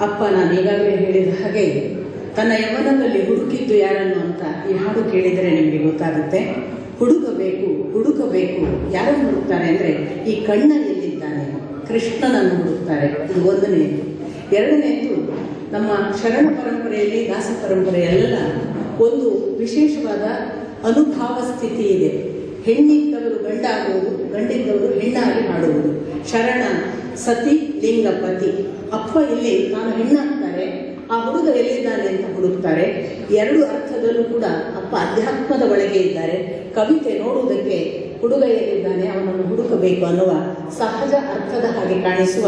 ಅಪ್ಪ ನಾನು ಈಗಾಗಲೇ ಹೇಳಿದ ಹಾಗೆ ತನ್ನ ಯೌವನದಲ್ಲಿ ಹುಡುಕಿದ್ದು ಯಾರನ್ನು ಅಂತ ಈ ಹಾಡು ಕೇಳಿದರೆ ನಿಮಗೆ ಗೊತ್ತಾಗುತ್ತೆ. ಹುಡುಕಬೇಕು ಹುಡುಕಬೇಕು, ಯಾರನ್ನು ಹುಡುಕ್ತಾರೆ ಅಂದರೆ ಈ ಕಣ್ಣ ಎಲ್ಲಿದ್ದಾನೆ, ಕೃಷ್ಣನನ್ನು ಹುಡುಕ್ತಾರೆ. ಇದು ಒಂದನೆಯದು. ಎರಡನೆಯದು, ನಮ್ಮ ಶರಣ ಪರಂಪರೆಯಲ್ಲಿ, ದಾಸ ಪರಂಪರೆಯೆಲ್ಲ ಒಂದು ವಿಶೇಷವಾದ ಅನುಭಾವ ಸ್ಥಿತಿ ಇದೆ. ಹೆಣ್ಣಿದ್ದವರು ಗಂಡಾಗುವುದು, ಗಂಡಿದ್ದವರು ಹೆಣ್ಣಾಗಿ ಮಾಡುವುದು. ಶರಣ ಸತಿ ಲಿಂಗ ಪತಿ. ಅಪ್ಪ ಇಲ್ಲಿ ತಾನು ಹೆಣ್ಣಾಗ್ತಾರೆ, ಆ ಹುಡುಗ ಎಲ್ಲಿದ್ದಾನೆ ಅಂತ ಹುಡುಕ್ತಾರೆ. ಎರಡು ಅರ್ಥದಲ್ಲೂ ಕೂಡ ಅಪ್ಪ ಅಧ್ಯಾತ್ಮದ ಒಳಗೆ ಇದ್ದಾರೆ. ಕವಿತೆ ನೋಡುವುದಕ್ಕೆ ಹುಡುಗ ಎಲ್ಲಿದ್ದಾನೆ ಅವನನ್ನು ಹುಡುಕಬೇಕು ಅನ್ನುವ ಸಹಜ ಅರ್ಥದ ಹಾಗೆ ಕಾಣಿಸುವ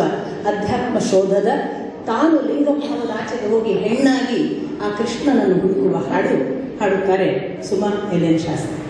ಅಧ್ಯಾತ್ಮ ಶೋಧದ, ತಾನು ಲಿಂಗಭಾವದ ಆಚೆಗೆ ಹೋಗಿ ಹೆಣ್ಣಾಗಿ ಆ ಕೃಷ್ಣನನ್ನು ಹುಡುಕುವ ಹಾಡು ಹಾಡುತ್ತಾರೆ ಸುಮಾ ಎಲ್.ಎನ್. ಶಾಸ್ತ್ರಿ.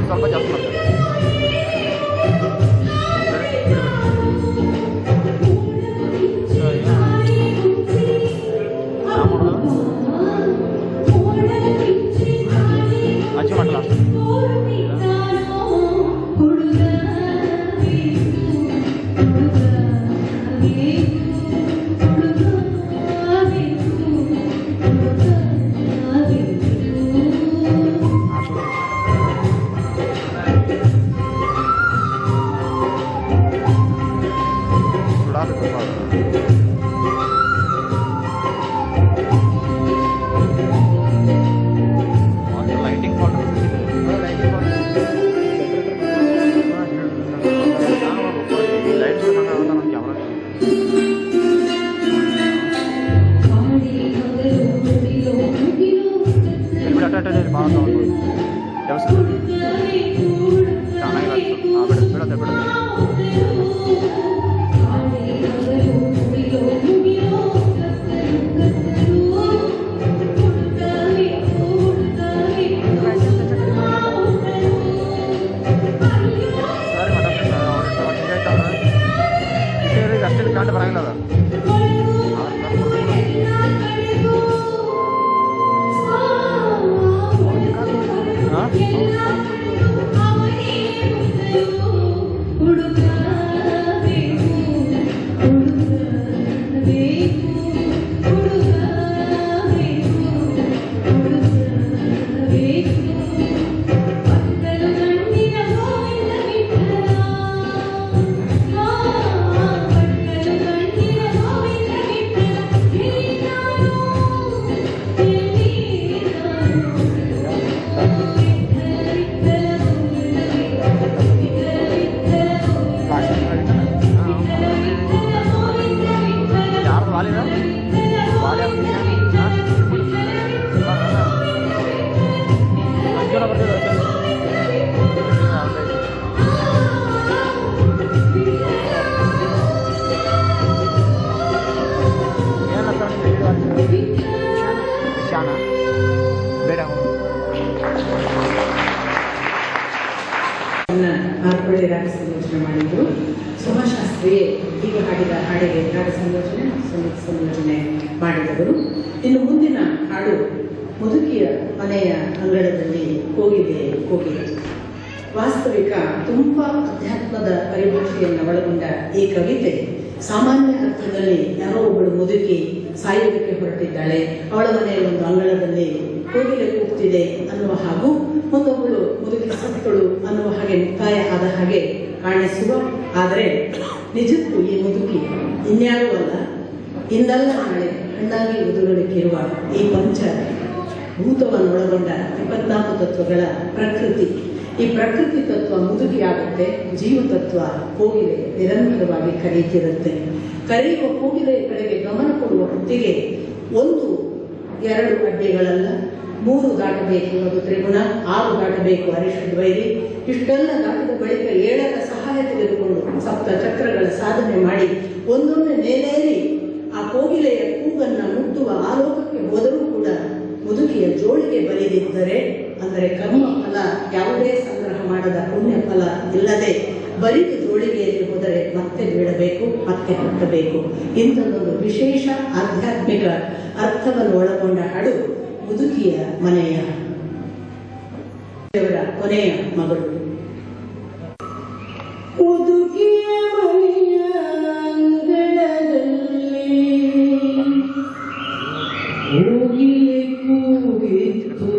ಸ್ವಲ್ಪ ಜಾಸ್ತಿ ಮಾಡ್ತಾರೆ. ಅಚ್ಚಿ ಮಾಡಲ್ಲ ಅಷ್ಟೇ ಕಾಂಡ ಬರಂಗಿಲ್ಲ ಅದ ಮಾರ್ಪಡೆ ರಾಗ ಸಂಯೋಜನೆ ಮಾಡಿದ್ರು. ಸುಮಶಾಸ್ತ್ರಿಯೇ ಈಗ ಹಾಡಿದ ಹಾಡಿಗೆ ರಾಗ ಸಂಯೋಜನೆ ಸಂಗೀತ ಸಂಯೋಜನೆ ಮಾಡಿದವರು. ಇನ್ನು ಮುಂದಿನ ಹಾಡು ಮುದುಕಿಯ ಮನೆಯ ಅಂಗಳದಲ್ಲಿ ಕೋಗಿದೆ ಕೋಗಿದೆ. ವಾಸ್ತವಿಕ ತುಂಬಾ ಅಧ್ಯಾತ್ಮದ ಪರಿಭಾಷೆಯನ್ನು ಒಳಗೊಂಡ ಈ ಕವಿತೆ ಸಾಮಾನ್ಯ ಅರ್ಥದಲ್ಲಿ ಯಾರೋ ಒಬ್ಬಳು ಮುದುಕಿ ಸಾಯುವುದಕ್ಕೆ ಹೊರಟಿದ್ದಾಳೆ, ಅವಳ ಮನೆಯ ಒಂದು ಅಂಗಳದಲ್ಲಿ ಕೋಗಿಲೆ ಕೂಗ್ತಿದೆ ಅನ್ನುವ ಹಾಗೂ ಮತ್ತೊಬ್ಬಳು ಮುದುಕಿ ಸತ್ತಳು ಅನ್ನುವ ಹಾಗೆ ಮುಕ್ತಾಯ ಆದ ಹಾಗೆ ಕಾಣಿಸುವ, ಆದರೆ ನಿಜಕ್ಕೂ ಈ ಮುದುಕಿ ಇನ್ಯಾರೂ ಅಲ್ಲ, ಇಂದಲ್ಲ ನಾಳೆ ಹಣ್ಣಾಗಿ ಉದುರಲಿಕ್ಕಿರುವ ಈ ಪಂಚ ಭೂತವನ್ನು ಒಳಗೊಂಡ 24 ತತ್ವಗಳ ಪ್ರಕೃತಿ. ಈ ಪ್ರಕೃತಿ ತತ್ವ ಮುದುಕಿಯಾಗುತ್ತೆ, ಜೀವತತ್ವ ಕೋಗಿಲೆ ನಿರಂತರವಾಗಿ ಕರೆಯುತ್ತಿರುತ್ತೆ. ಕರೆಯುವ ಕೋಗಿಲೆಯ ಕಡೆಗೆ ಗಮನ ಕೊಡುವ ಹೊತ್ತಿಗೆ 1, 2 ಅಡ್ಡಿಗಳಲ್ಲ, 3 ದಾಟಬೇಕು ಅದು ತ್ರಿಗುಣ, 6 ದಾಟಬೇಕು ಅರಿಷದ್ವೈರಿ. ಇಷ್ಟೆಲ್ಲ ದಾಟಿದ ಬಳಿಕ 7ರ ಸಹಾಯ ತೆಗೆದುಕೊಂಡು ಸಪ್ತ ಚಕ್ರಗಳ ಸಾಧನೆ ಮಾಡಿ ಒಂದೊಮ್ಮೆ ಮೇಲೇರಿ ಆ ಕೋಗಿಲೆಯ ಕೂಗನ್ನ ಮುಟ್ಟುವ ಆಲೋಕಕ್ಕೆ ಹೋದರೂ ಕೂಡ ಮುದುಕಿಯ ಜೋಳಿಗೆ ಬಲಿದಿದ್ದರೆ, ಅಂದರೆ ಕರ್ಮ ಫಲ ಯಾವುದೇ ಸಂಗ್ರಹ ಮಾಡದ ಪುಣ್ಯ ಫಲ ಇಲ್ಲದೆ ಬರಿದು ಜೋಳಿಗೆಯಲ್ಲಿ ಹೋದರೆ ಮತ್ತೆ ಬೀಳಬೇಕು, ಮತ್ತೆ ಹತ್ತಬೇಕು. ಇಂಥದ್ದೊಂದು ವಿಶೇಷ ಆಧ್ಯಾತ್ಮಿಕ ಅರ್ಥವನ್ನು ಒಳಗೊಂಡ ಹಾಡು ಮುದುಕಿಯ ಮನೆಯ ದೇವರ ಕೊನೆಯ ಮಗಳು. ಮುದುಕಿಯ ಮನೆಯ ಅಂಗಳದಲ್ಲಿ ಕೋಗಿಲೆ ಕೂಗಿತು,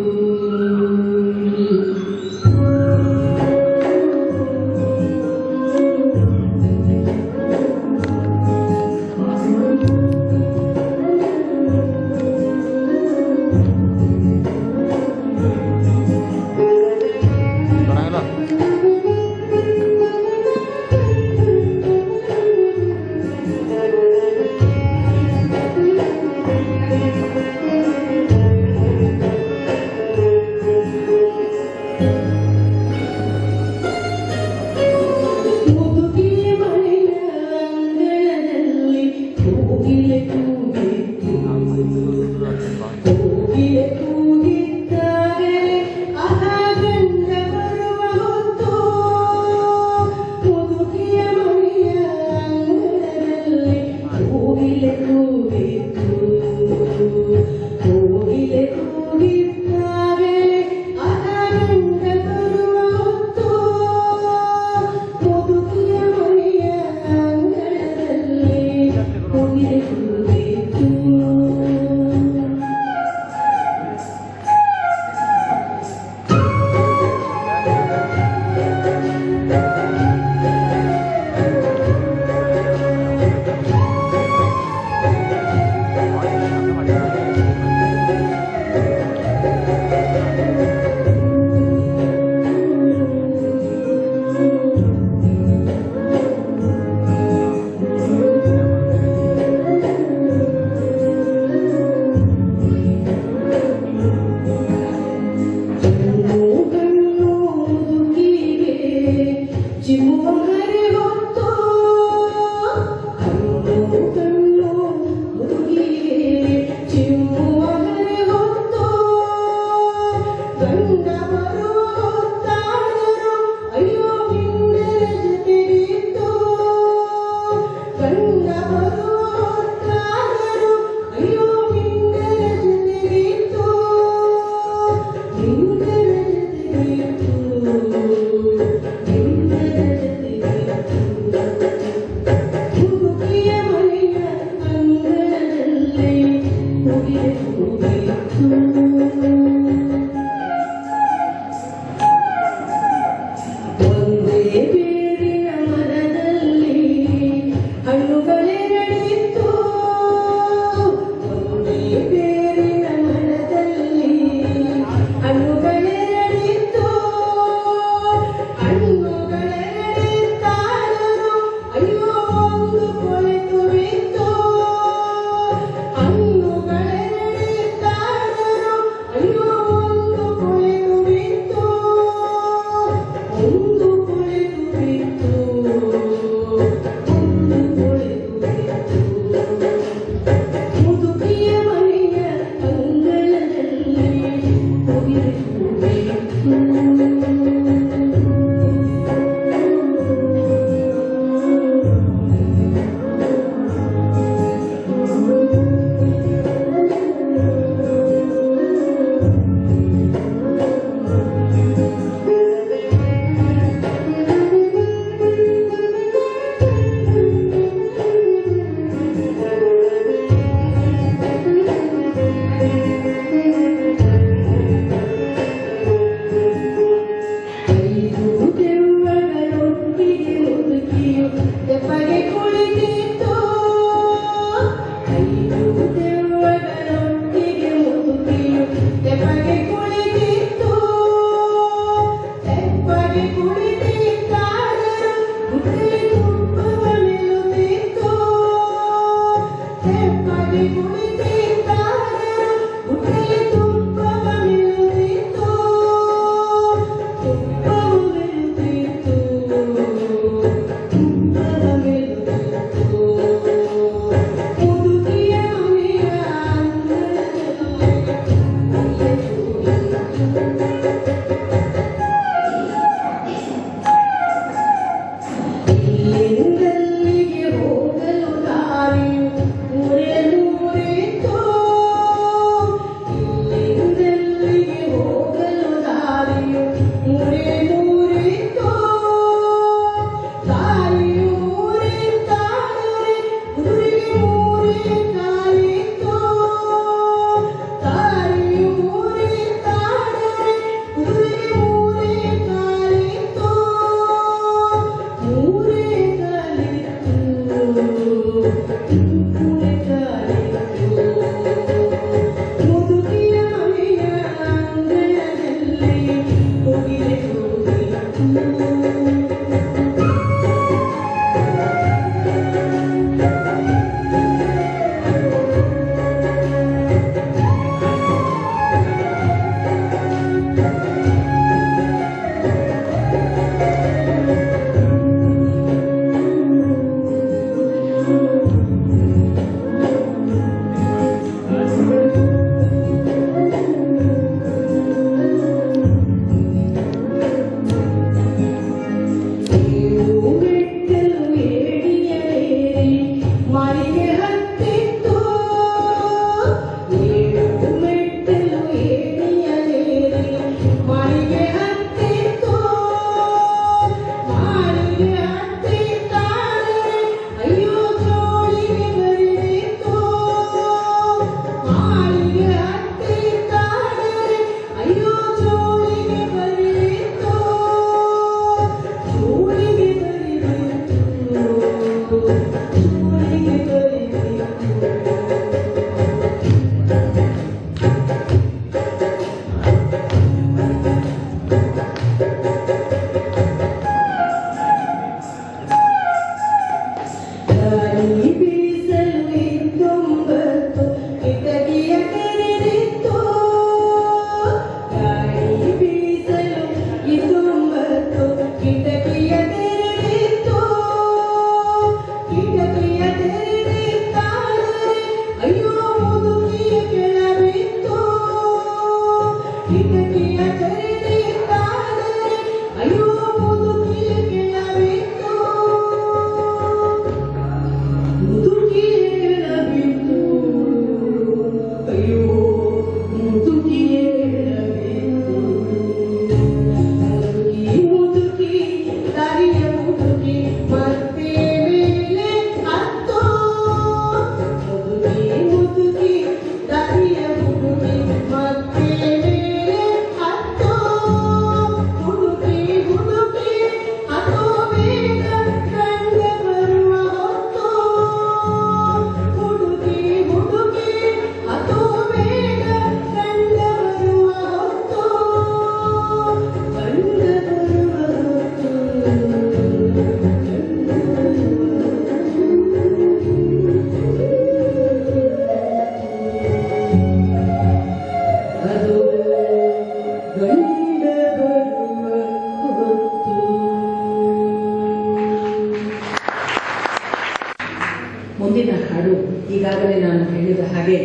ಮುಂದಿನ ಹಾಡು ಈಗಾಗಲೇ ನಾನು ಹೇಳಿದ ಹಾಗೆ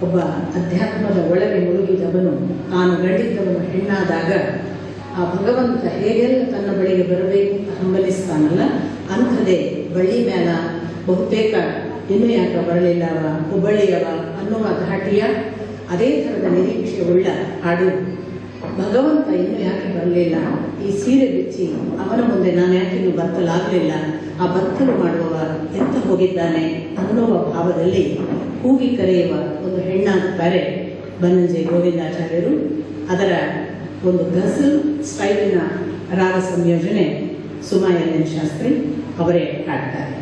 ಒಬ್ಬ ಅಧ್ಯಾತ್ಮದ ಒಳಗೆ ಮುಳುಗಿದವನು ತಾನು ಗಂಡಿದ್ದವನು ಹೆಣ್ಣಾದಾಗ ಆ ಭಗವಂತ ಹೇಗೆಲ್ಲ ತನ್ನ ಬಳಿಗೆ ಬರಬೇಕು ಹಂಬಲಿಸ್ತಾನಲ್ಲ, ಅಂಥದೇ ಬಳ್ಳಿ ಮೇಲ ಬಹುತೇಕ ಇನ್ನೂ ಯಾಕ ಬರಲಿಲ್ಲವ ಹುಬ್ಬಳ್ಳಿಯವ ಅನ್ನುವ ಧಾಟಿಯ ಅದೇ ಥರದ ನಿರೀಕ್ಷೆ ಉಳ್ಳ ಹಾಡು. ಭಗವಂತ ಇನ್ನೂ ಯಾಕೆ ಬರಲಿಲ್ಲ, ಈ ಸೀರೆ ಬಿಚ್ಚಿ ಅವನ ಮುಂದೆ ನಾನು ಯಾಕೆ ಇನ್ನೂ ಬತ್ತಲಾಗಲಿಲ್ಲ, ಆ ಬತ್ತಲು ಮಾಡುವವ ಎತ್ತ ಹೋಗಿದ್ದಾನೆ ಅನ್ನುವ ಭಾವದಲ್ಲಿ ಕೂಗಿ ಕರೆಯುವ ಒಂದು ಹೆಣ್ಣಾಗುತ್ತಾರೆ ಬನ್ನಂಜೆ ಗೋವಿಂದಾಚಾರ್ಯರು. ಅದರ ಒಂದು ಗಜಲ್ ಸ್ಟೈಲಿನ ರಾಗ ಸಂಯೋಜನೆ ಸುಮಾ ಎನ್ ಶಾಸ್ತ್ರಿ ಅವರೇ ಹಾಡ್ತಾರೆ.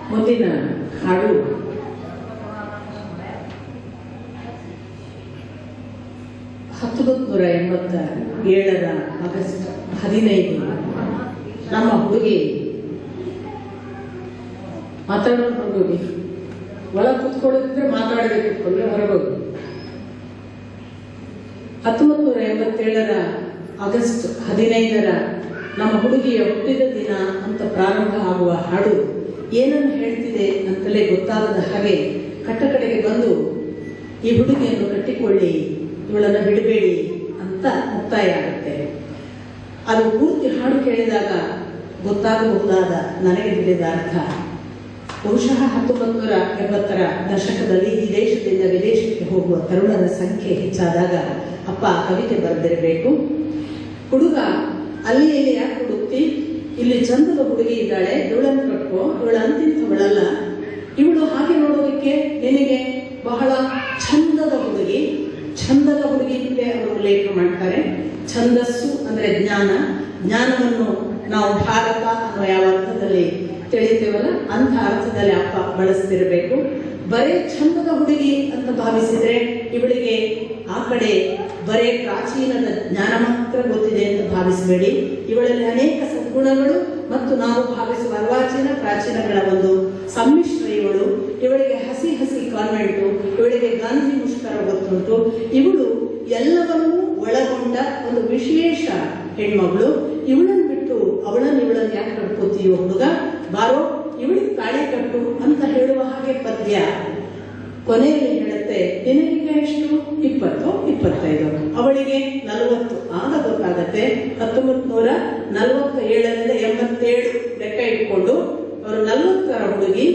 ಮುಂದಿನ ಹಾಡು ಆಗಸ್ಟ್ 15 ನಮ್ಮ ಹುಡುಗಿ ಮಾತಾಡೋದು ಹುಡುಗಿ ಒಳ ಕೂತ್ಕೊಳ್ಳೋದಿದ್ರೆ ಮಾತಾಡಬೇಕು, ಕುತ್ಕೊಂಡ್ರೆ ಹೊರಗೋಗಿ. 1987 ಆಗಸ್ಟ್ 15 ನಮ್ಮ ಹುಡುಗಿಯ ಹುಟ್ಟಿದ ದಿನ ಅಂತ ಪ್ರಾರಂಭ ಆಗುವ ಹಾಡು ಏನನ್ನು ಹೇಳ್ತಿದೆ ಅಂತಲೇ ಗೊತ್ತಾಗದ ಹಾಗೆ ಕಟ್ಟಕಡೆಗೆ ಬಂದು ಈ ಹುಡುಗಿಯನ್ನು ಕಟ್ಟಿಕೊಳ್ಳಿ, ಇವಳನ್ನು ಬಿಡಬೇಡಿ ಅಂತ ಮುಕ್ತಾಯ ಆಗುತ್ತೆ. ಅದು ಪೂರ್ತಿ ಹಾಡು ಕೇಳಿದಾಗ ಗೊತ್ತಾಗಬಹುದಾದ ನನಗೆ ತಿಳಿದ ಅರ್ಥ, ಬಹುಶಃ 1970 ದಶಕದಲ್ಲಿ ಈ ದೇಶದಿಂದ ವಿದೇಶಕ್ಕೆ ಹೋಗುವ ತರುಣರ ಸಂಖ್ಯೆ ಹೆಚ್ಚಾದಾಗ ಅಪ್ಪ ಕವಿತೆ ಬರೆದಿರಬೇಕು. ಹುಡುಗ ಅಲ್ಲಿ ಇಲ್ಲಿ ಯಾಕೆ ಹುಡುಕ್ತಿ, ಇಲ್ಲಿ ಚಂದದ ಹುಡುಗಿ ಇದ್ದಾಳೆ, ಇವಳನ್ನು ಕಟ್ಕೋ, ಇವಳು ಅಂತಿಂಥವಳಲ್ಲ, ಇವಳು ಹಾಗೆ ನೋಡೋದಕ್ಕೆ ನಿನಗೆ ಬಹಳ ಚಂದದ ಹುಡುಗಿ. ಛಂದದ ಹುಡುಗಿ ಅಂತ ಅವರು ಉಲ್ಲೇಖ ಮಾಡ್ತಾರೆ. ಛಂದಸ್ಸು ಅಂದ್ರೆ ಜ್ಞಾನ, ಜ್ಞಾನವನ್ನು ನಾವು ಭಾರತ ಅನ್ನೋ ಯಾವ ಅರ್ಥದಲ್ಲಿ ತಿಳಿತೇವಲ್ಲ ಅಂಥ ಅರ್ಥದಲ್ಲಿ ಅಪ್ಪ ಬಳಸ್ತಿರಬೇಕು. ಬರೇ ಛಂದದ ಹುಡುಗಿ ಅಂತ ಭಾವಿಸಿದ್ರೆ ಇವಳಿಗೆ ಆ ಕಡೆ ಬರೇ ಪ್ರಾಚೀನದ ಜ್ಞಾನ ಮಾತ್ರ ಗೊತ್ತಿದೆ ಅಂತ ಭಾವಿಸಬೇಡಿ. ಇವಳಲ್ಲಿ ಅನೇಕ ಸದ್ಗುಣಗಳು ಮತ್ತು ನಾವು ಭಾವಿಸುವ ಅರ್ವಾಚೀನ ಪ್ರಾಚೀನಗಳ ಒಂದು ಸಮ್ಮಿಶ್ರ ಇವಳು. ಇವಳಿಗೆ ಹಸಿ ಹಸಿ ಕಾನ್ವೆಂಟು, ಇವಳಿಗೆ ಗಾಂಧಿ ಮುಷ್ಕರ ಗೊತ್ತುಂಟು. ಇವಳು ಎಲ್ಲವನ್ನೂ ಒಳಗೊಂಡ ಒಂದು ವಿಶೇಷ ಹೆಣ್ಮಗಳು. ಇವಳನ್ನು ಬಿಟ್ಟು ಇವಳನ್ನು ಯಾಕೆ ಕಟ್ಕೋತೀಯೋ ಹುಡುಗ, ಬಾರೋ ಇವಳಿಗೆ ತಾಳಿ ಕಟ್ಟು ಅಂತ ಹೇಳುವ ಹಾಗೆ ಪದ್ಯ ಕೊನೆಯಲ್ಲಿ ಹೇಳುತ್ತೆ. ನಿನಗೆ ಎಷ್ಟು 20, 25, ಅವಳಿಗೆ 40. ಆಗ ಗೊತ್ತಾಗತ್ತೆ 1947 87 ಲೆಕ್ಕ ಇಟ್ಕೊಂಡು ಅವರು 40 ಹುಡುಗಿ,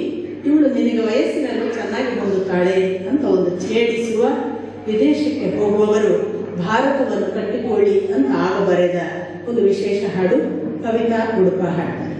ಇವಳು ನಿನಗೆ ವಯಸ್ಸಿನಲ್ಲಿ ಚೆನ್ನಾಗಿ ಹೊಂದುತ್ತಾಳೆ ಅಂತ ಒಂದು ಛೇಡಿಸುವ, ವಿದೇಶಕ್ಕೆ ಹೋಗುವವರು ಭಾರತವನ್ನು ಕಟ್ಟಿಕೊಳ್ಳಿ ಅಂತ ಆಗ ಬರೆದ ಒಂದು ವಿಶೇಷ ಹಾಡು. ಕವಿತಾ ಉಡುಪ ಹಾಡ್ತಾರೆ.